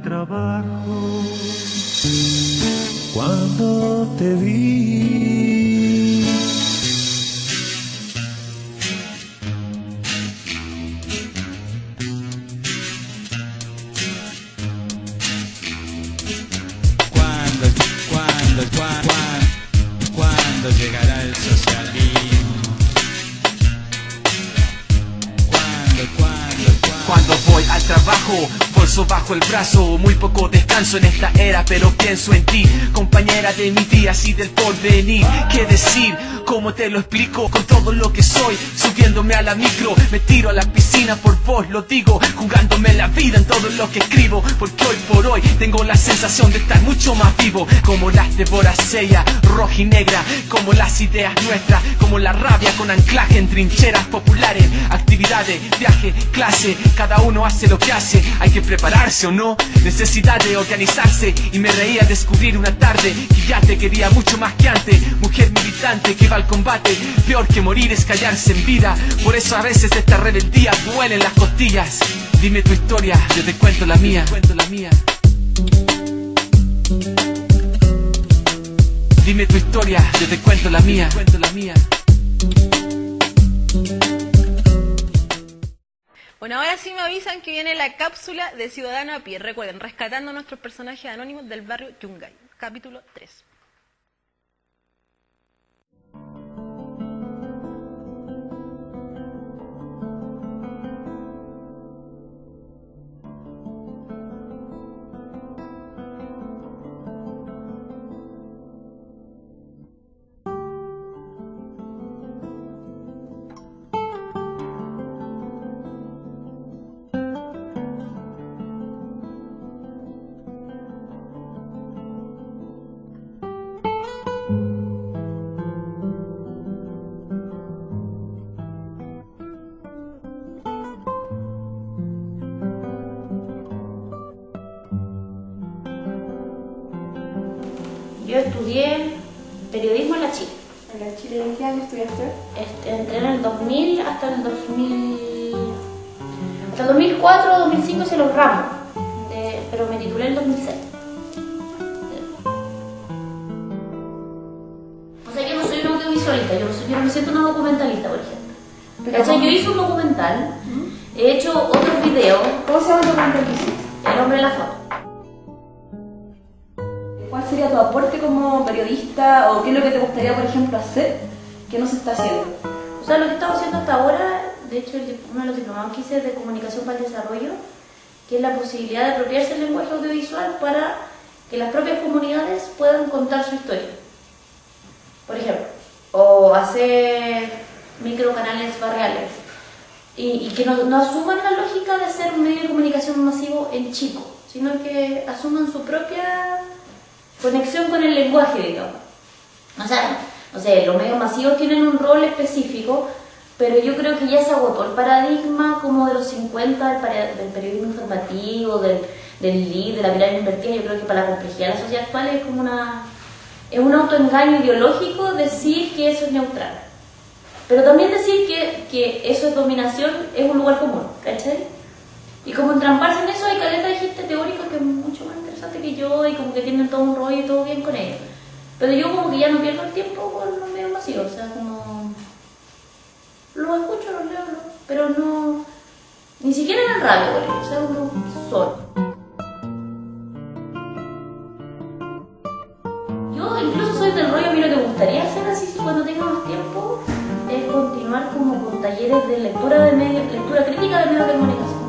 trabajo cuando te vi. ¿Cuándo llegará el socialismo? Cuando voy al trabajo, bolso bajo el brazo, muy poco descanso en esta era, pero pienso en ti, compañera de mis días y del porvenir. ¿Qué decir? ¿Cómo te lo explico? Con todo lo que soy, subiéndome a la micro, me tiro a la piscina por vos, lo digo, jugándome la vida en todo lo que escribo, porque hoy por hoy tengo la sensación de estar mucho más vivo, como las de Boracella, roja y negra, como las ideas nuestras, como la rabia con anclaje en trincheras populares, actividades, viaje, clase, cada uno hace lo que hace, hay que prepararse o no, necesidad de organizarse, y me reía al descubrir una tarde que ya te quería mucho más que antes, mujer militante que va al combate, peor que morir es callarse en vida, por eso a veces esta rebeldía duele en las costillas. Dime tu historia, yo te cuento la mía. Dime tu historia, yo te cuento la mía. Bueno, ahora sí me avisan que viene la cápsula de Ciudadano a Pie. Recuerden, rescatando a nuestros personajes anónimos del barrio Yungay. Capítulo 3. Yo estudié periodismo en la Chile. ¿En la Chile en qué año estudiaste? Entré en el 2000 hasta el 2000... Hasta el 2004 o 2005 hice los ramos, pero me titulé en el 2006. O sea, yo no soy una audiovisualista, yo no me siento una documentalista, por ejemplo. O sea, yo hice un documental, he hecho otros videos. ¿Cómo se llama el documental que hiciste? El hombre en la foto. ¿Cuál sería tu aporte como periodista o qué es lo que te gustaría, por ejemplo, hacer que no se está haciendo? O sea, lo que he estado haciendo hasta ahora, de hecho, uno de los diplomados que hice es de comunicación para el desarrollo, que es la posibilidad de apropiarse del lenguaje audiovisual para que las propias comunidades puedan contar su historia. Por ejemplo, o hacer microcanales barriales y que no asuman la lógica de ser un medio de comunicación masivo en chico, sino que asuman su propia conexión con el lenguaje, digamos. O sea, no sé, los medios masivos tienen un rol específico, pero yo creo que ya se agotó el paradigma como de los 50 del periodismo informativo, del lead, de la mirada invertida. Yo creo que para la complejidad de la sociedad actual es como un autoengaño ideológico decir que eso es neutral. Pero también decir que eso es dominación es un lugar común, ¿cachai? Y como entramparse en eso hay caleta de gente teórica que es mucho más interesante que yo y como que tienen todo un rollo y todo bien con ellos. Pero yo como que ya no pierdo el tiempo con los medios masivos, o sea, como... Los escucho, los leo, pero no... Ni siquiera en el radio, por ejemplo, o sea, como solo. Yo incluso soy del rollo, a mí lo que me gustaría hacer así cuando tenga más tiempo es continuar como con talleres de lectura crítica de medios de comunicación.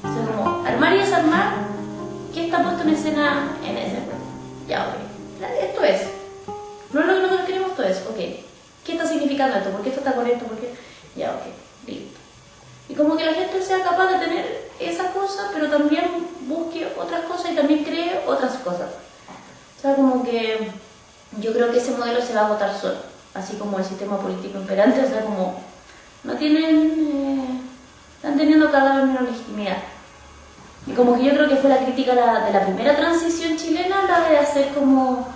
O sea, como armar y desarmar qué está puesto en escena en ese juego. Ya, ok. Esto es. No es lo que nosotros queremos, esto es. Ok. ¿Qué está significando esto? ¿Por qué esto está correcto? ¿Por qué? Ya, ok. Listo. Y como que la gente sea capaz de tener esa cosa, pero también busque otras cosas y también cree otras cosas. O sea, como que yo creo que ese modelo se va a agotar solo, así como el sistema político imperante, o sea, como no tienen, están teniendo cada vez menos legitimidad. Y como que yo creo que fue la crítica de la primera transición chilena, la de hacer como,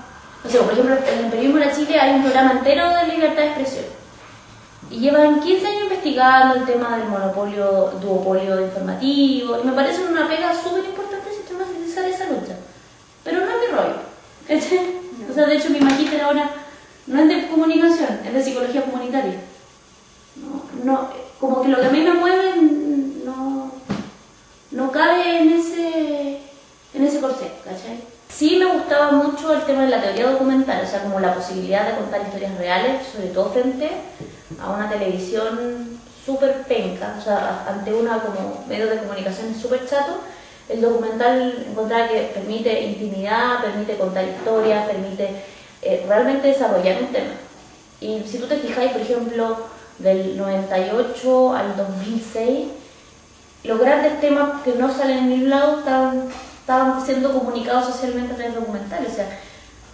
no sé, por ejemplo, en el periodismo de Chile hay un programa entero de libertad de expresión. Y llevan 15 años investigando el tema del duopolio informativo, y me parece una pega súper importante sistematizar esa ¿Cachai? O sea, de hecho mi magíster ahora no es de comunicación, es de psicología comunitaria. No, como que lo que a mí me mueve no cabe en ese corsé, ¿cachai? Sí me gustaba mucho el tema de la teoría documental, o sea, como la posibilidad de contar historias reales, sobre todo frente a una televisión súper penca, o sea, ante una como medio de comunicación súper chato. El documental encontraba que permite intimidad, permite contar historias, permite realmente desarrollar un tema. Y si tú te fijáis, por ejemplo, del 98 al 2006, los grandes temas que no salen en ningún lado estaban siendo comunicados socialmente a través de documentales. O sea,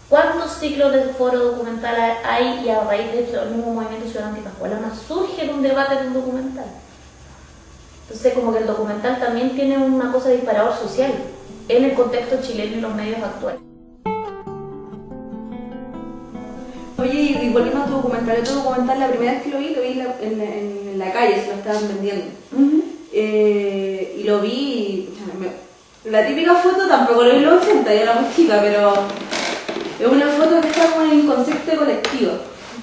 ¿cuántos ciclos de foro documental hay? Y a raíz de esto, el mismo movimiento ciudadano antipajuelona surge de un debate de un documental. Entonces, como que el documental también tiene una cosa de disparador social en el contexto chileno y los medios actuales. Oye, y volviendo a tu documental, la primera vez que lo vi en la calle, se lo estaban vendiendo. Y lo vi, y, la típica foto tampoco lo vi en los 80, yo era muy chica, pero es una foto que está como en concepto colectivo.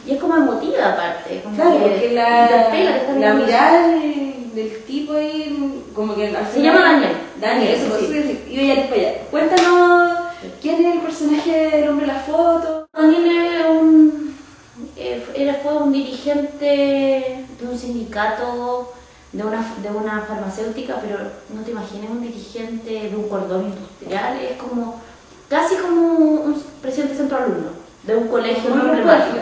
Y es como emotiva aparte. Como claro, que porque la mirada del tipo ahí, como que al final... Se llama Daniel. Daniel, eso, sí. Y voy a ir para allá. Cuéntanos, ¿quién es el personaje del hombre de la foto? Daniel fue un dirigente de un sindicato, de una farmacéutica, pero no te imagines un dirigente de un cordón industrial, es como casi como un presidente centro alumno de un colegio muy emblemático.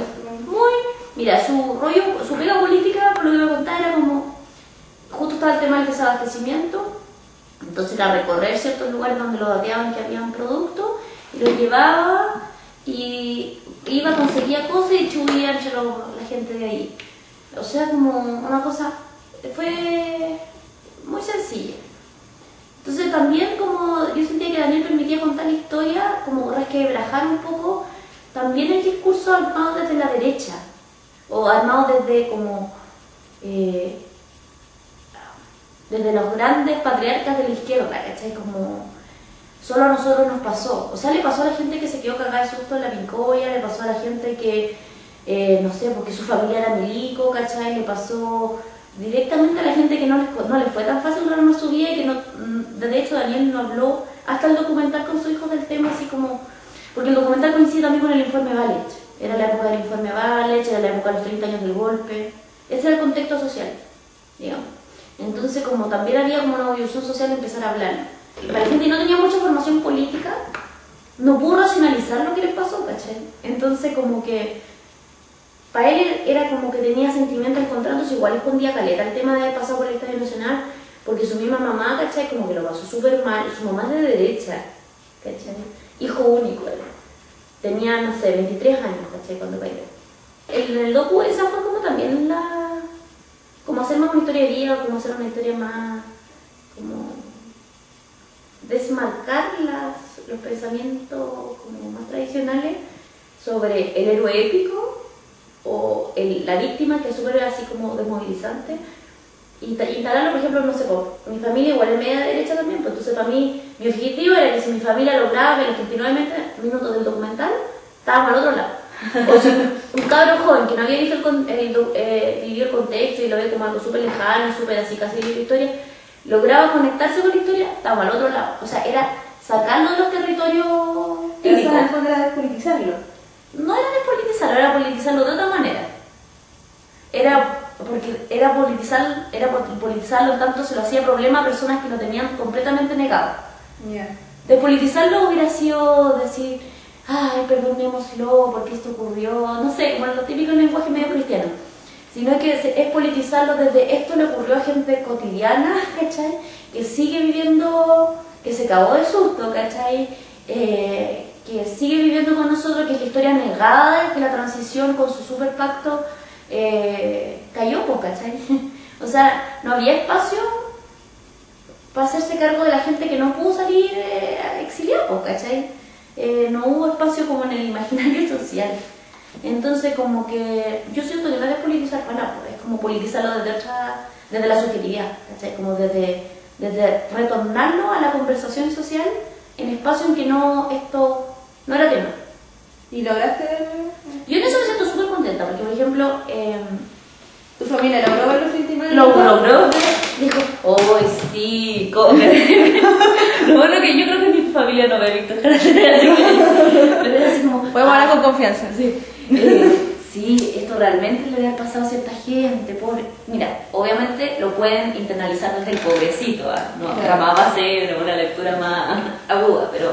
Mira, su pega política, por lo que me contaba, era como, justo estaba el tema del desabastecimiento, entonces era recorrer ciertos lugares donde lo dateaban que habían productos, y los llevaba, y iba, conseguía cosas y distribuía entre la gente de ahí. O sea, como una cosa, fue muy sencilla. Entonces también como yo sentía que Daniel permitía contar la historia, como resquebrajar un poco también el discurso armado desde la derecha, o armado desde como desde los grandes patriarcas de la izquierda, ¿cachai? Como solo a nosotros nos pasó. O sea, le pasó a la gente que se quedó cagada de susto en la Pincoya, le pasó a la gente que, no sé, porque su familia era milico, ¿cachai? Le pasó directamente a la gente que no les fue tan fácil durar una subida y que no, de hecho Daniel no habló hasta el documental con su hijo del tema, así como, porque el documental coincide también con el informe Valech, era la época del informe Valech, era la época de los 30 años del golpe, ese era el contexto social, digamos. Entonces como también había como una evolución social de empezar a hablar. La gente no tenía mucha formación política, no pudo racionalizar lo que les pasó, ¿cachai? Entonces como que para él era como que tenía sentimientos encontrados, igual escondía caleta el tema de haber pasado por el Estadio Nacional, porque su misma mamá, ¿cachai? Como que lo pasó súper mal, su mamá es de derecha, ¿cachai? Hijo único, él. Tenía, no sé, 23 años, ¿cachai? Cuando cayó. En el docu esa fue como también como hacer más una historia de vida, como hacer una historia más, como desmarcar los pensamientos como más tradicionales sobre el héroe épico o la víctima, que es súper así como desmovilizante, y instalarlo, por ejemplo, no sé, mi familia igual es media derecha también, pues entonces para mí, mi objetivo era que si mi familia lograba ver los 39 minutos del documental, estábamos al otro lado. O si un cabro joven que no había visto vivió el contexto y lo ve como algo súper lejano, súper así casi de la historia, lograba conectarse con la historia, estábamos al otro lado. O sea, era sacarlo de los territorios típicos. Eso en el fondo era despolitizarlo. No era despolitizarlo, era politizarlo de otra manera. Era politizarlo, tanto se lo hacía problema a personas que lo tenían completamente negado. Yeah. Despolitizarlo hubiera sido decir, ay, perdonémoslo porque esto ocurrió, no sé, como lo típico en el lenguaje medio cristiano, sino que es politizarlo desde esto le ocurrió a gente cotidiana, ¿cachai? Que sigue viviendo, que se cagó de susto, ¿cachai? Que sigue viviendo con nosotros, que es la historia negada, que la transición con su super pacto cayó, pues, ¿cachai? O sea, no había espacio para hacerse cargo de la gente que no pudo salir exiliada, pues, ¿cachai? No hubo espacio como en el imaginario social. Entonces como que yo siento que no es politizar para nada, es como politizarlo desde la subjetividad, ¿cachai? Como desde desde retornarlo a la conversación social en espacios en que esto no era tema. ¿Y lograste? Yo en eso me siento súper contenta, porque por ejemplo, ¿Tu familia logró ver los 39? lo logró, dijo, oh sí, ¿cómo que? Lo bueno que yo creo que mi familia no me ha visto, pero era así como, Podemos hablar con confianza. sí, sí, esto realmente le debe haber pasado a cierta gente, pobre. Mira, obviamente lo pueden internalizar desde el pobrecito, ¿ah? No, Claro. jamás va a ser una lectura más aguda, pero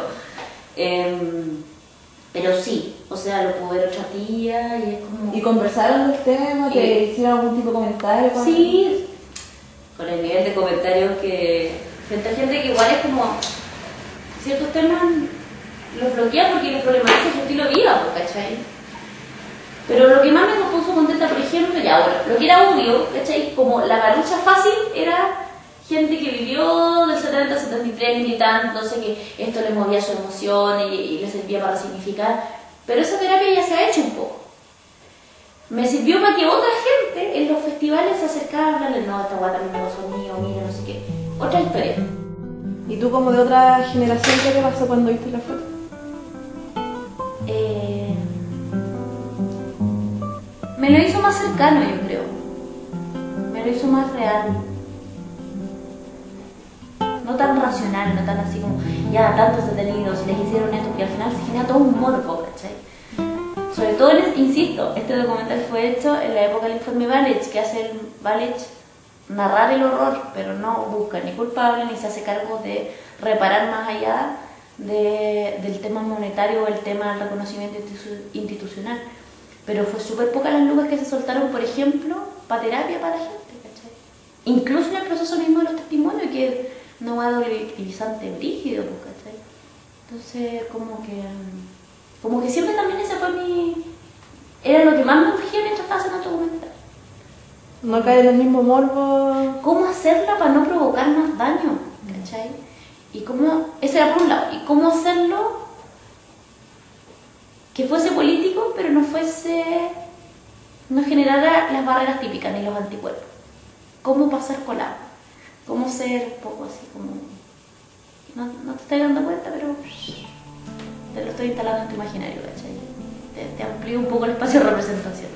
sí, o sea, lo puedo ver otra tía y es como... ¿Y conversaron del tema? ¿Te hicieron algún tipo de comentario? Sí, con el nivel de comentarios que... Frente a gente que igual es como... Ciertos temas los bloquea porque les problematiza su estilo de vida, ¿cachai? Pero lo que más me puso contenta, por ejemplo, ya bueno, lo que era obvio, ¿cachai? Como la garucha fácil era gente que vivió del 70 al 73 militando, entonces que esto les movía su emoción y les servía para significar. Pero esa terapia ya se ha hecho un poco. Me sirvió para que otra gente en los festivales se acercara a hablarle, no, esta guata me pasó mío, mira, no sé qué. Otra historia. ¿Y tú como de otra generación qué te pasó cuando viste la foto? Me lo hizo más cercano, yo creo. Me lo hizo más real. No tan racional, no tan así como, ya, tantos detenidos, les hicieron esto, porque al final se genera todo un morbo, ¿cachai? Sobre todo, insisto, este documental fue hecho en la época del informe Valech, que hace el Valech narrar el horror, pero no busca ni culpable ni se hace cargo de reparar más allá del tema monetario o el tema del reconocimiento institucional. Pero fue súper pocas las lucas que se soltaron, por ejemplo, para terapia para la gente, ¿cachai? Incluso en el proceso mismo de los testimonios, que es una hueá doble-victimizante brígido, ¿cachai? Entonces, como que siempre también ese fue era lo que más me urgía mientras estaba haciendo el documental. No caer en el mismo morbo. ¿Cómo hacerla para no provocar más daño? ¿Cachai? Y cómo, ese era por un lado, y cómo hacerlo que fuese político, pero no generara las barreras típicas ni los anticuerpos. ¿Cómo pasar colado? ¿Cómo ser un poco así como... No te estás dando cuenta, pero te lo estoy instalando en tu imaginario, ¿cachai? Te amplío un poco el espacio de representación.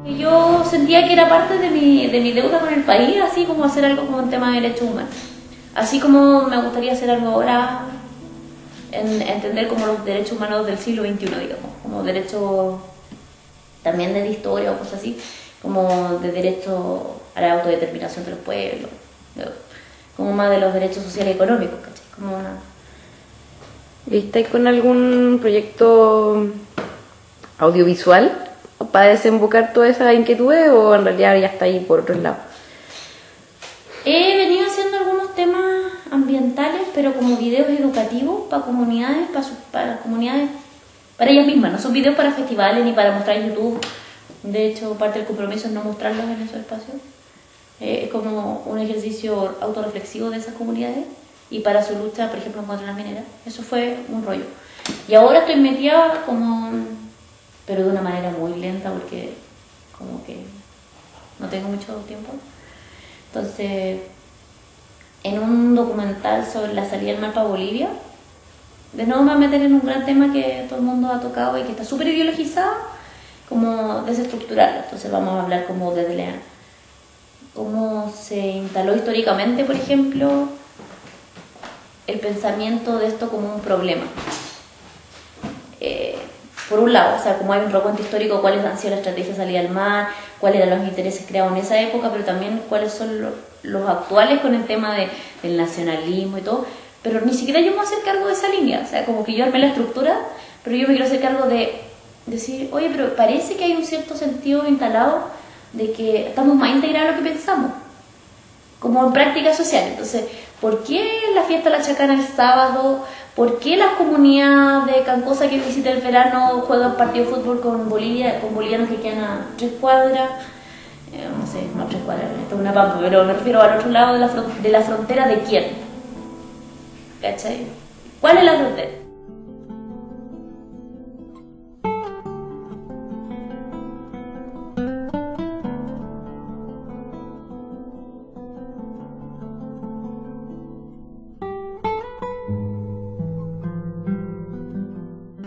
Y yo sentía que era parte de mi deuda con el país, así como hacer algo con el tema de derechos humanos. Así como me gustaría hacer algo ahora, en entender como los derechos humanos del siglo XXI, digamos, como derechos también de historia o cosas así, como de derecho a la autodeterminación de los pueblos, como más de los derechos sociales y económicos, ¿cachai? Como una... ¿Y estáis con algún proyecto audiovisual para desembocar todas esas inquietudes o en realidad ya está ahí por otros lados? He venido haciendo algunos temas ambientales, pero como videos educativos para comunidades, para comunidades, para ellas mismas. No son videos para festivales ni para mostrar en YouTube. De hecho, parte del compromiso es no mostrarlos en esos espacios. Es como un ejercicio autorreflexivo de esas comunidades y para su lucha, por ejemplo, contra las mineras. Eso fue un rollo. Y ahora estoy metida como... pero de una manera muy lenta porque como que no tengo mucho tiempo. Entonces, en un documental sobre la salida del mar para Bolivia, de nuevo me voy a meter en un gran tema que todo el mundo ha tocado y que está súper ideologizado, como desestructurarlo. Entonces vamos a hablar como desde cómo se instaló históricamente, por ejemplo, el pensamiento de esto como un problema. Por un lado, o sea, como hay un recuento histórico, cuáles han sido las estrategias de salida al mar, cuáles eran los intereses creados en esa época, pero también cuáles son los actuales con el tema del nacionalismo y todo, pero ni siquiera yo me voy a hacer cargo de esa línea, o sea, como que yo armé la estructura, pero yo me quiero hacer cargo de decir, oye, pero parece que hay un cierto sentido instalado de que estamos más integrados de lo que pensamos, como en práctica social. Entonces, ¿por qué la fiesta de la Chacana el sábado? ¿Por qué las comunidades de Cancosa que visitan el verano juegan partido de fútbol con bolivianos que quedan a 3 cuadras? No sé, no 3 cuadras, esto es una pampa, pero me refiero al otro lado de la frontera de quién. ¿Cachai? ¿Cuál es la frontera?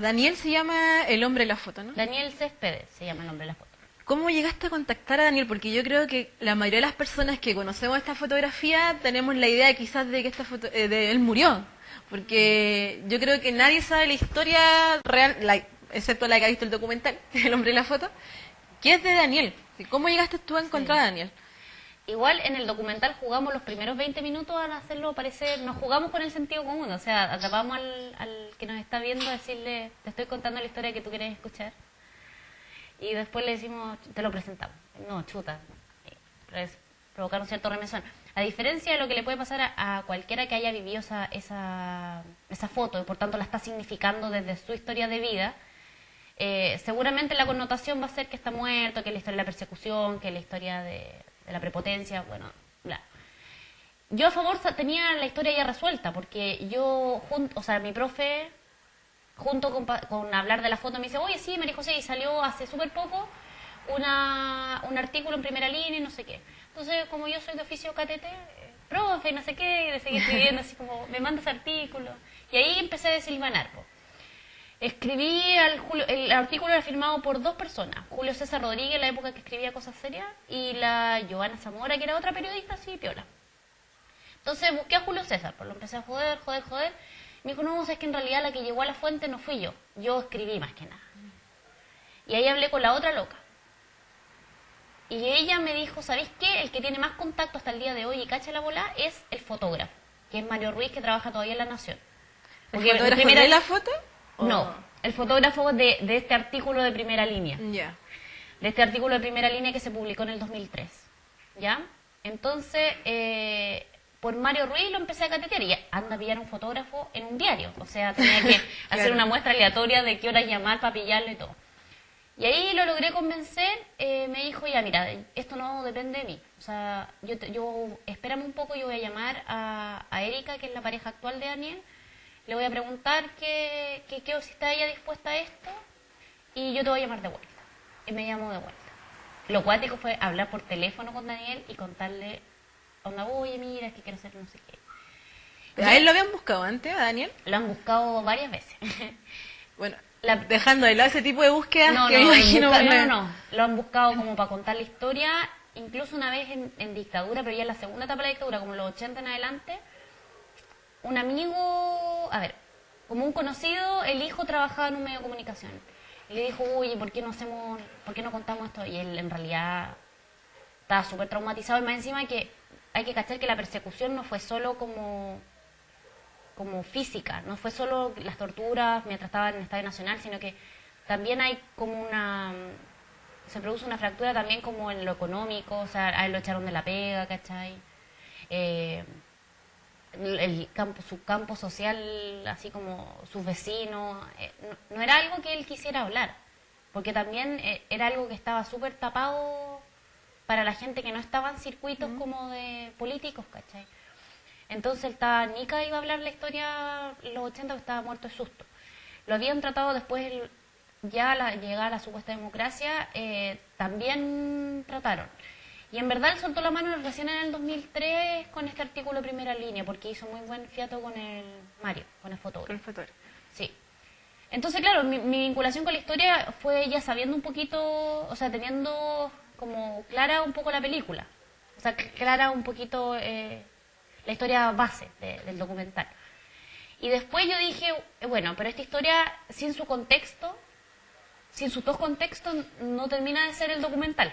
Daniel se llama el hombre de la foto, ¿no? Daniel Céspedes se llama el nombre de la foto. ¿Cómo llegaste a contactar a Daniel? Porque yo creo que la mayoría de las personas que conocemos esta fotografía tenemos la idea quizás de que esta foto de él murió. Porque yo creo que nadie sabe la historia real, excepto la que ha visto el documental, el hombre de la foto, que es de Daniel. ¿Cómo llegaste tú a encontrar a Daniel? Igual en el documental jugamos los primeros 20 minutos a hacerlo parecer, nos jugamos con el sentido común, o sea, atrapamos al que nos está viendo a decirle, te estoy contando la historia que tú quieres escuchar. Y después le decimos, te lo presentamos. No, chuta. Provocar un cierto remesón. A diferencia de lo que le puede pasar a cualquiera que haya vivido esa foto y por tanto la está significando desde su historia de vida, seguramente la connotación va a ser que está muerto, que es la historia de la persecución, que es la historia de la prepotencia, bueno, bla. Yo a favor tenía la historia ya resuelta, porque yo, mi profe, junto con hablar de la foto, me dice, oye, sí, María José, y salió hace súper poco un artículo en Primera Línea y no sé qué. Entonces, como yo soy de oficio catéter, profe, no sé qué, le seguí escribiendo, así como, me manda ese artículo. Y ahí empecé a desilvanar, po. Escribí, el artículo era firmado por 2 personas, Julio César Rodríguez, en la época que escribía cosas serias, y la Giovanna Zamora, que era otra periodista, así, piola. Entonces busqué a Julio César, pues lo empecé a joder. Me dijo, no, es que en realidad la que llegó a la fuente no fui yo escribí más que nada. Y ahí hablé con la otra loca. Y ella me dijo, ¿sabéis qué? El que tiene más contacto hasta el día de hoy y cacha la bola es el fotógrafo, que es Mario Ruiz, que trabaja todavía en La Nación. ¿El fotógrafo de la foto? No, el fotógrafo de este artículo de Primera Línea. Ya. De este artículo de Primera Línea que se publicó en el 2003. ¿Ya? Entonces, por Mario Ruiz lo empecé a catetear y anda a pillar un fotógrafo en un diario. O sea, tenía que hacer una muestra aleatoria de qué horas llamar para pillarlo y todo. Y ahí lo logré convencer, me dijo, ya mira, esto no depende de mí. O sea, yo espérame un poco, yo voy a llamar a Erika, que es la pareja actual de Daniel. Le voy a preguntar si está ella dispuesta a esto y yo te voy a llamar de vuelta. Y me llamó de vuelta. Lo cuático fue hablar por teléfono con Daniel y contarle, onda, oye, mira, es que quiero hacer no sé qué. ¿A él lo habían buscado antes, a Daniel? Lo han buscado varias veces. Bueno, dejando de lado ese tipo de búsquedas no, que me imagino... No. Lo han buscado como para contar la historia, incluso una vez en dictadura, pero ya en la segunda etapa de la dictadura, como los 80 en adelante, un amigo, como un conocido, el hijo trabajaba en un medio de comunicación. Y le dijo, oye, ¿por qué no contamos esto? Y él en realidad estaba súper traumatizado, y más encima que hay que cachar que la persecución no fue solo como física, no fue solo las torturas mientras estaba en el Estadio Nacional, sino que también hay como se produce una fractura también como en lo económico, o sea, a él lo echaron de la pega, ¿cachai? Su campo social, así como sus vecinos, no era algo que él quisiera hablar, porque también era algo que estaba súper tapado para la gente que no estaba en circuitos como de políticos, ¿cachai? Entonces Nica iba a hablar la historia en los 80, que estaba muerto de susto. Lo habían tratado después, ya llegada la supuesta democracia, también trataron. Y en verdad él soltó la mano recién en el 2003 con este artículo de Primera Línea, porque hizo muy buen fiato con el Mario, con el fotógrafo. Con el fotógrafo. Sí. Entonces, claro, mi vinculación con la historia fue ya sabiendo un poquito, o sea, teniendo como clara un poco la película. O sea, clara un poquito la historia base del documental. Y después yo dije, bueno, pero esta historia sin su contexto, sin sus 2 contextos, no termina de ser el documental.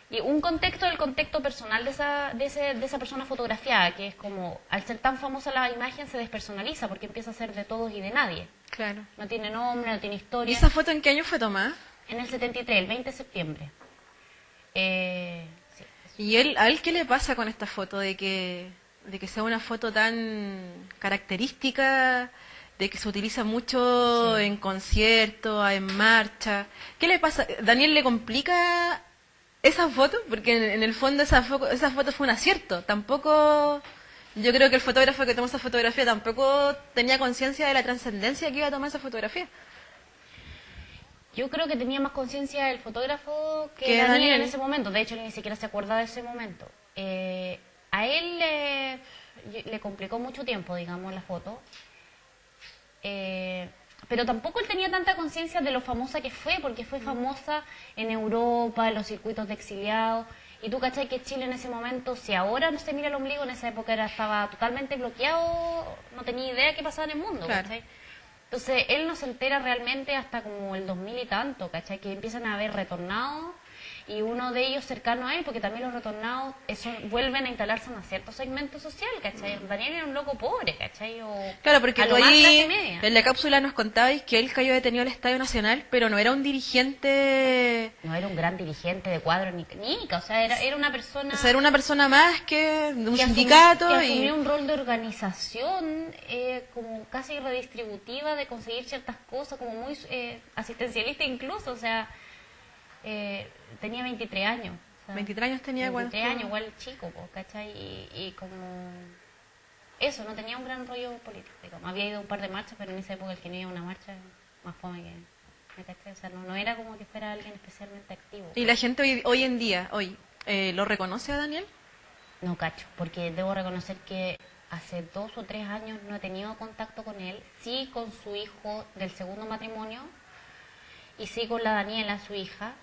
Y un contexto, el contexto personal de esa persona fotografiada, que es como, al ser tan famosa la imagen, se despersonaliza porque empieza a ser de todos y de nadie. Claro. No tiene nombre, no tiene historia. ¿Y esa foto en qué año fue tomada? En el 73, el 20 de septiembre. Sí. ¿Y a él qué le pasa con esta foto? De que sea una foto tan característica, de que se utiliza mucho en conciertos, en marcha. ¿Qué le pasa? ¿Daniel le complica esa foto? Porque en el fondo esa foto fue un acierto. Tampoco, yo creo que el fotógrafo que tomó esa fotografía tampoco tenía conciencia de la trascendencia que iba a tomar esa fotografía. Yo creo que tenía más conciencia el fotógrafo que Daniel en ese momento. De hecho, él ni siquiera se acuerda de ese momento. A él le complicó mucho tiempo, digamos, la foto. pero tampoco él tenía tanta conciencia de lo famosa que fue, porque fue famosa en Europa, en los circuitos de exiliados. Y tú, ¿cachai? Que Chile en ese momento, si ahora no se mira el ombligo, en esa época estaba totalmente bloqueado, no tenía idea qué pasaba en el mundo, Claro. ¿cachai? Entonces, él no se entera realmente hasta como el 2000 y tanto, ¿cachai? Que empiezan a haber retornados, y uno de ellos cercano a él, porque también los retornados eso, vuelven a instalarse en un cierto segmento social, ¿cachai? Daniel era un loco pobre, ¿cachai? O Claro, porque a tú lo más ahí clase media. en la cápsula nos contabais que él cayó detenido al Estadio Nacional, pero no era un dirigente, No era un gran dirigente de cuadro ni o sea, era una persona... o sea, era una persona más que de un que sindicato que y... asumió un rol de organización como casi redistributiva, de conseguir ciertas cosas, como muy asistencialista incluso, o sea, tenía 23 años. O sea, 23 años tenía cuando 23 años, estuvo- igual chico, pues, ¿cachai? Y como... Eso, no tenía un gran rollo político, digamos. Había ido a un par de marchas, pero en esa época el que no iba a una marcha más fome que... ¿me cachai? O sea, no era como que fuera alguien especialmente activo. Y la gente hoy en día, ¿lo reconoce a Daniel? No cacho, porque debo reconocer que hace 2 o 3 años no he tenido contacto con él, sí con su hijo del segundo matrimonio y sí con la Daniela, su hija,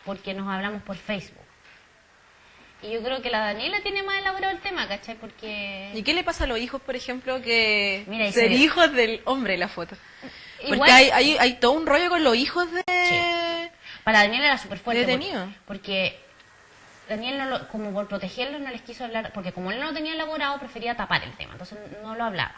porque nos hablamos por Facebook. Y yo creo que la Daniela tiene más elaborado el tema, ¿cachai? Porque... ¿Y qué le pasa a los hijos, por ejemplo, que Mira, y ser se- hijos del hombre en la foto? Porque Igual- hay todo un rollo con los hijos de... Sí. Para Daniel era súper fuerte. Detenido. Porque Daniel, como por protegerlo, no les quiso hablar, porque como él no lo tenía elaborado, prefería tapar el tema, entonces no lo hablaba.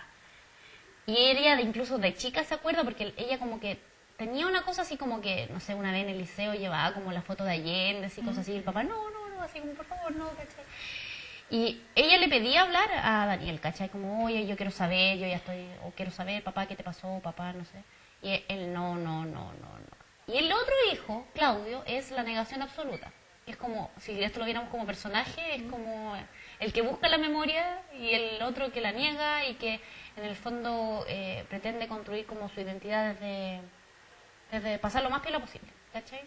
Y ella, incluso de chica, se acuerda, porque ella como que tenía una cosa así como que, no sé, una vez en el liceo llevaba como la foto de Allende, así, cosas así, y el papá, no, así como, por favor, no, ¿cachai? Y ella le pedía hablar a Daniel, ¿cachai? Como, oye, yo quiero saber, yo ya estoy, o quiero saber, papá, ¿qué te pasó, papá? No sé. Y él, no. Y el otro hijo, Claudio, es la negación absoluta. Es como, si esto lo viéramos como personaje, es como el que busca la memoria y el otro que la niega y que en el fondo pretende construir como su identidad desde pasar lo más piola posible, ¿cachai?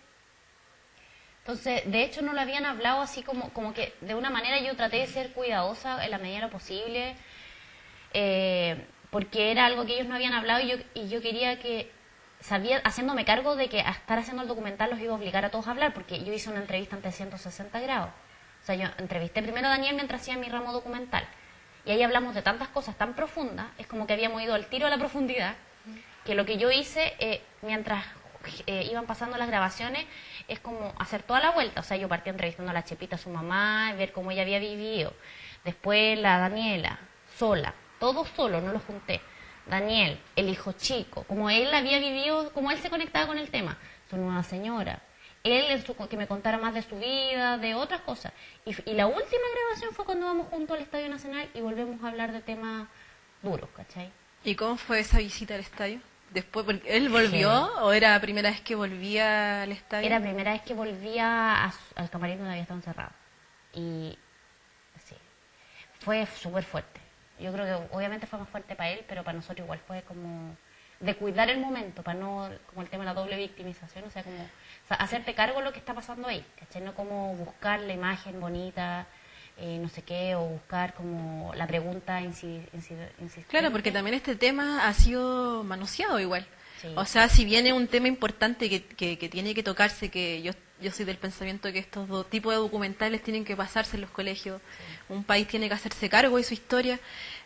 Entonces, de hecho no lo habían hablado así como que de una manera yo traté de ser cuidadosa en la medida de lo posible, porque era algo que ellos no habían hablado y yo quería que, haciéndome cargo de que a estar haciendo el documental los iba a obligar a todos a hablar, porque yo hice una entrevista en 360 grados. O sea, yo entrevisté primero a Daniel mientras hacía mi ramo documental. Y ahí hablamos de tantas cosas tan profundas, es como que habíamos ido al tiro a la profundidad, que lo que yo hice mientras iban pasando las grabaciones es como hacer toda la vuelta. O sea, yo partí entrevistando a la Chepita, a su mamá, ver cómo ella había vivido. Después la Daniela, sola, todo solo, no lo junté. Daniel, el hijo chico, como él había vivido, como él se conectaba con el tema, su nueva señora. Él que me contara más de su vida, de otras cosas. Y la última grabación fue cuando vamos juntos al Estadio Nacional y volvemos a hablar de temas duros, ¿cachai? ¿Y cómo fue esa visita al estadio? Después, porque ¿él volvió o era la primera vez que volvía al estadio? Era la primera vez que volvía al camarín donde había estado encerrado. Y sí, fue súper fuerte. Yo creo que obviamente fue más fuerte para él, pero para nosotros igual fue como de cuidar el momento, para no, como el tema de la doble victimización, o sea, hacerte cargo de lo que está pasando ahí, ¿cachai? No como buscar la imagen bonita, no sé qué, o buscar como la pregunta insistente. Claro, porque también este tema ha sido manoseado igual. Sí. O sea, si viene un tema importante que tiene que tocarse, que yo soy del pensamiento que estos dos tipos de documentales tienen que pasarse en los colegios, un país tiene que hacerse cargo de su historia,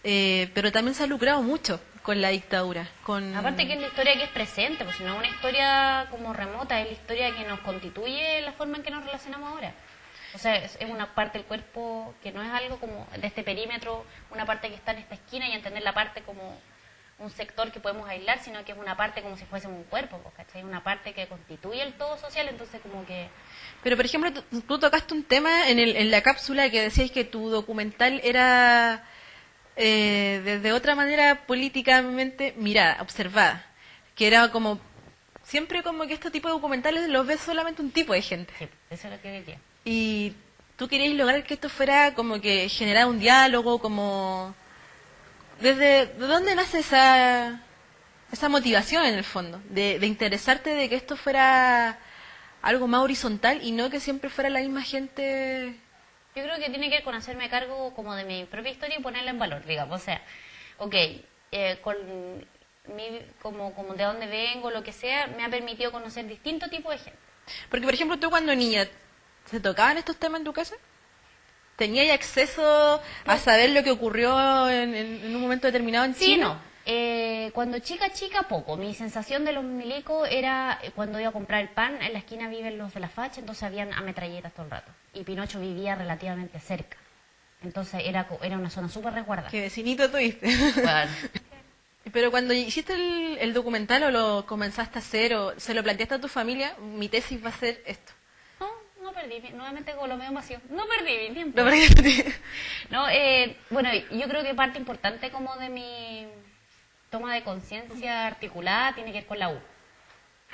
pero también se ha lucrado mucho con la dictadura. Aparte que es la historia que es presente, pues si no es una historia como remota, es la historia que nos constituye la forma en que nos relacionamos ahora. O sea, es una parte del cuerpo que no es algo como de este perímetro, una parte que está en esta esquina y entender la parte como un sector que podemos aislar, sino que es una parte como si fuese un cuerpo, pues, ¿cachai? Una parte que constituye el todo social, entonces como que... Pero, por ejemplo, tú tocaste un tema en la cápsula que decías que tu documental era desde otra manera políticamente mirada, observada, que era como... Siempre como que este tipo de documentales los ves solamente un tipo de gente. Sí, eso es lo que diría. Y tú querías lograr que esto fuera como que generara un diálogo, como... ¿De dónde nace esa motivación en el fondo? De interesarte de que esto fuera algo más horizontal y no que siempre fuera la misma gente... Yo creo que tiene que ver con hacerme cargo como de mi propia historia y ponerla en valor, digamos. O sea, ok, como de dónde vengo, lo que sea, me ha permitido conocer distintos tipos de gente. Porque, por ejemplo, tú cuando niña, ¿se tocaban estos temas en tu casa? ¿Tenías acceso a saber lo que ocurrió en un momento determinado en Sí, Chile? no. Cuando chica, poco. Mi sensación de los milicos era cuando iba a comprar el pan, en la esquina viven los de la facha, entonces habían ametralletas todo el rato. Y Pinocho vivía relativamente cerca. Entonces era una zona súper resguardada. ¿Qué vecinito tuviste? Bueno, Pero cuando hiciste el documental o lo comenzaste a hacer o se lo planteaste a tu familia, mi tesis va a ser esto. no perdí, nuevamente con lo medio vacío. No perdí mi tiempo. Lo perdí. No, bueno, yo creo que parte importante como de mi toma de conciencia articulada tiene que ver con la U.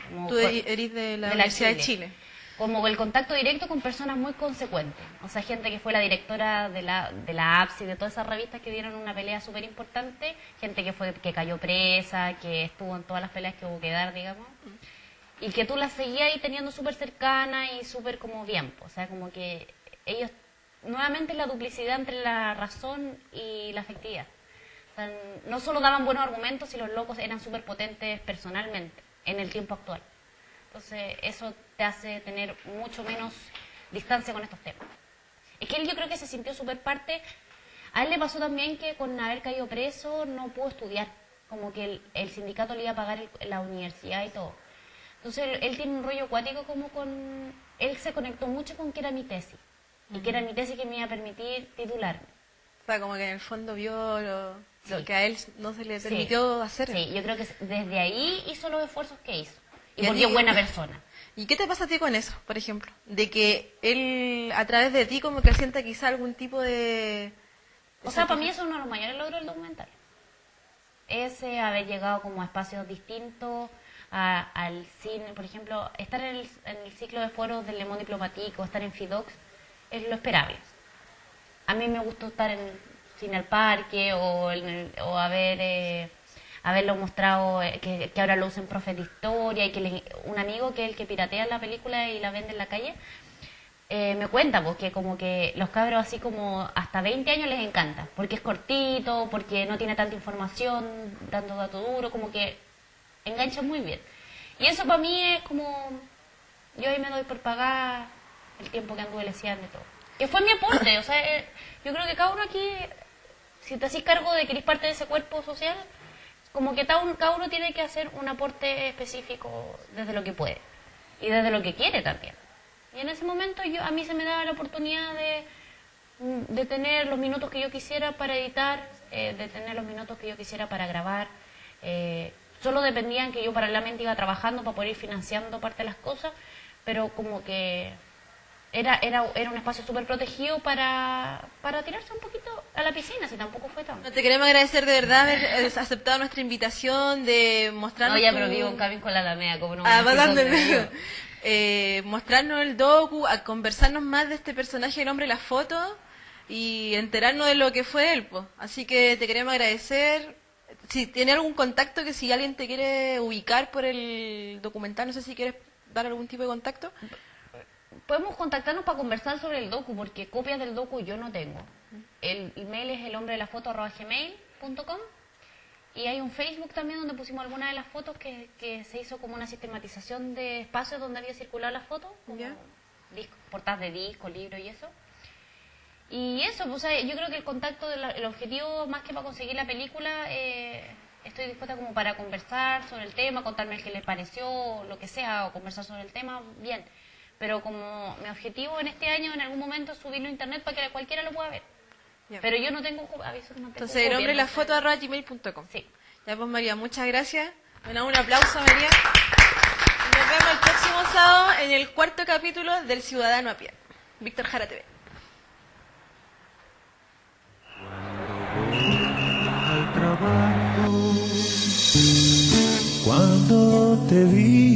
Como Tú eres de la Universidad de Chile. Como el contacto directo con personas muy consecuentes. O sea, gente que fue la directora de la APSI, de todas esas revistas que dieron una pelea súper importante, gente que cayó presa, que estuvo en todas las peleas que hubo que dar, digamos, y que tú las seguías ahí teniendo súper cercana y súper como bien. O sea, como que ellos, nuevamente la duplicidad entre la razón y la afectividad. O sea, no solo daban buenos argumentos, sino los locos eran súper potentes personalmente en el tiempo actual. Entonces, eso te hace tener mucho menos distancia con estos temas. Es que él yo creo que se sintió súper parte. A él le pasó también que con haber caído preso no pudo estudiar. Como que el sindicato le iba a pagar la universidad y todo. Entonces, él tiene un rollo acuático como con... Él se conectó mucho con que era mi tesis. Y que era mi tesis que me iba a permitir titularme. O sea, como que en el fondo vio lo que a él no se le permitió hacer. Sí, yo creo que desde ahí hizo los esfuerzos que hizo. Y Y a volvió ti- buena persona. ¿Y qué te pasa a ti con eso, por ejemplo? De que él, a través de ti, como que sienta quizá algún tipo de... O sea, para mí eso es uno de los mayores logros del documental. Ese haber llegado como a espacios distintos, al cine, por ejemplo, estar en el ciclo de foros del Le Monde Diplomatique o estar en FIDOX es lo esperable. A mí me gustó estar en Cine al Parque o haberlo mostrado, que ahora lo usen profes de historia y que un amigo que es el que piratea la película y la vende en la calle, me cuenta pues, que como que los cabros así como hasta 20 años les encanta, porque es cortito, porque no tiene tanta información, dando dato duro, como que engancha muy bien. Y eso para mí es como, yo ahí me doy por pagar el tiempo que anduve leseando y todo. Que fue mi aporte, o sea, yo creo que cada uno aquí, si te haces cargo de que eres parte de ese cuerpo social, como que cada uno tiene que hacer un aporte específico desde lo que puede y desde lo que quiere también. Y en ese momento a mí se me daba la oportunidad de tener los minutos que yo quisiera para editar, de tener los minutos que yo quisiera para grabar. Solo dependían que yo paralelamente iba trabajando para poder ir financiando parte de las cosas, pero como que era un espacio súper protegido para tirarse un poquito a la piscina, si tampoco fue tanto. No, te queremos agradecer de verdad haber aceptado nuestra invitación de mostrarnos... No, ya, tu- pero vivo en Cabin con la Alameda, como no me Ah, decís pasando dónde el vivo. mostrarnos el docu, a conversarnos más de este personaje, el hombre de la foto, y enterarnos de lo que fue él, po. Así que te queremos agradecer. Si tiene algún contacto, que si alguien te quiere ubicar por el documental, no sé si quieres dar algún tipo de contacto. Podemos contactarnos para conversar sobre el docu, porque copias del docu yo no tengo. El email es elhombredelafoto@gmail.com y hay un Facebook también donde pusimos algunas de las fotos que se hizo como una sistematización de espacios donde había circulado las fotos, como Ya. portadas de discos, libros y eso. Y eso, pues, yo creo que el contacto, el objetivo más que para conseguir la película, estoy dispuesta como para conversar sobre el tema, contarme qué les pareció, lo que sea, o conversar sobre el tema, bien. Pero como mi objetivo en este año, en algún momento, es subirlo a internet para que cualquiera lo pueda ver. Ya. Pero yo no tengo aviso que no tengo Entonces, el hombre de la foto @gmail.com. Sí. Ya pues, María, muchas gracias. Bueno, un aplauso, María. Y nos vemos el próximo sábado en el 4º capítulo del Ciudadano a Pie. Víctor Jara TV. Al trabajo, cuando te vi